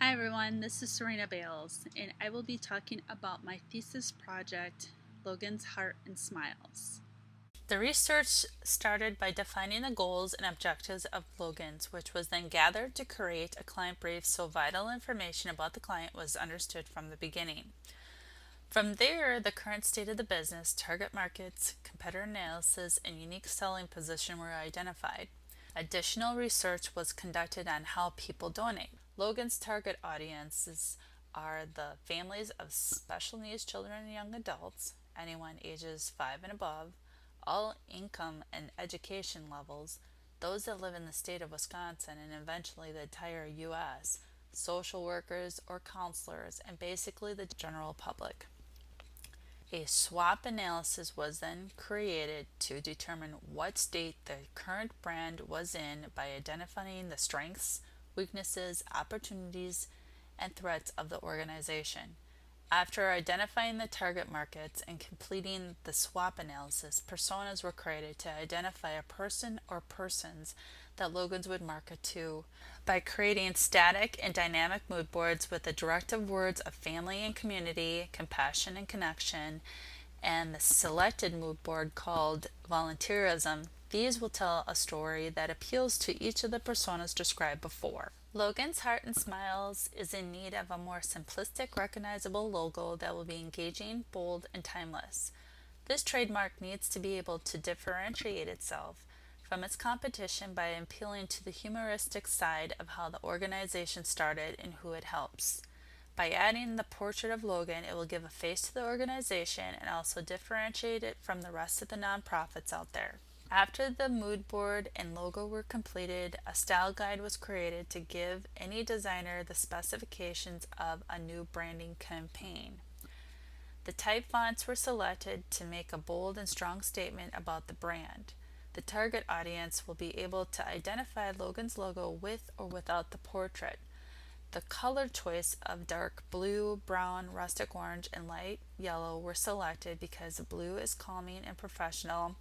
Hi everyone, this is Serena Bales, and I will be talking about my thesis project, Logan's Heart and Smiles. The research started by defining the goals and objectives of Logan's, which was then gathered to create a client brief so vital information about the client was understood from the beginning. From there, the current state of the business, target markets, competitor analysis, and unique selling position were identified. Additional research was conducted on how people donate. Logan's target audiences are the families of special needs children and young adults, anyone ages 5 and above, all income and education levels, those that live in the state of Wisconsin and eventually the entire U.S., social workers or counselors, and basically the general public. A SWOT analysis was then created to determine what state the current brand was in by identifying the strengths, weaknesses, opportunities, and threats of the organization. After identifying the target markets and completing the SWOT analysis, personas were created to identify a person or persons that Logan's would market to by creating static and dynamic mood boards with the directive words of family and community, compassion and connection, and the selected mood board called volunteerism. These will tell a story that appeals to each of the personas described before. Logan's Heart and Smiles is in need of a more simplistic, recognizable logo that will be engaging, bold, and timeless. This trademark needs to be able to differentiate itself from its competition by appealing to the humoristic side of how the organization started and who it helps. By adding the portrait of Logan, it will give a face to the organization and also differentiate it from the rest of the nonprofits out there. After the mood board and logo were completed, a style guide was created to give any designer the specifications of a new branding campaign. The type fonts were selected to make a bold and strong statement about the brand. The target audience will be able to identify Logan's logo with or without the portrait. The color choice of dark blue, brown, rustic orange, and light yellow were selected because blue is calming and professional,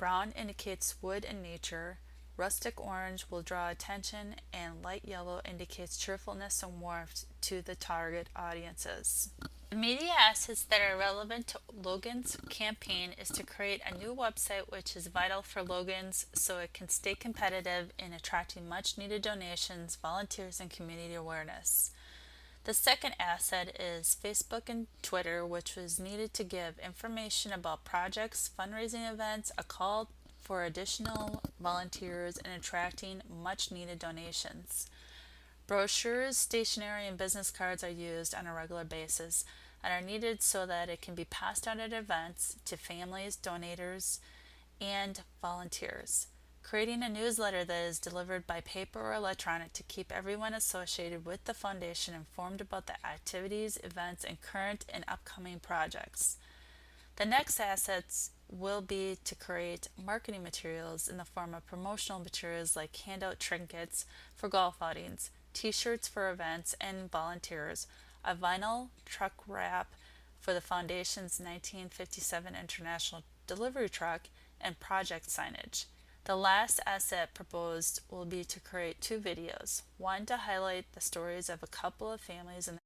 brown indicates wood and nature, rustic orange will draw attention, and light yellow indicates cheerfulness and warmth to the target audiences. The media assets that are relevant to Logan's campaign is to create a new website which is vital for Logan's so it can stay competitive in attracting much needed donations, volunteers, and community awareness. The second asset is Facebook and Twitter, which was needed to give information about projects, fundraising events, a call for additional volunteers, and attracting much needed donations. Brochures, stationery, and business cards are used on a regular basis and are needed so that it can be passed out at events to families, donors, and volunteers. Creating a newsletter that is delivered by paper or electronic to keep everyone associated with the foundation informed about the activities, events, and current and upcoming projects. The next assets will be to create marketing materials in the form of promotional materials like handout trinkets for golf outings, t-shirts for events and volunteers, a vinyl truck wrap for the Foundation's 1957 International Delivery Truck, and project signage. The last asset proposed will be to create two videos, one to highlight the stories of a couple of families in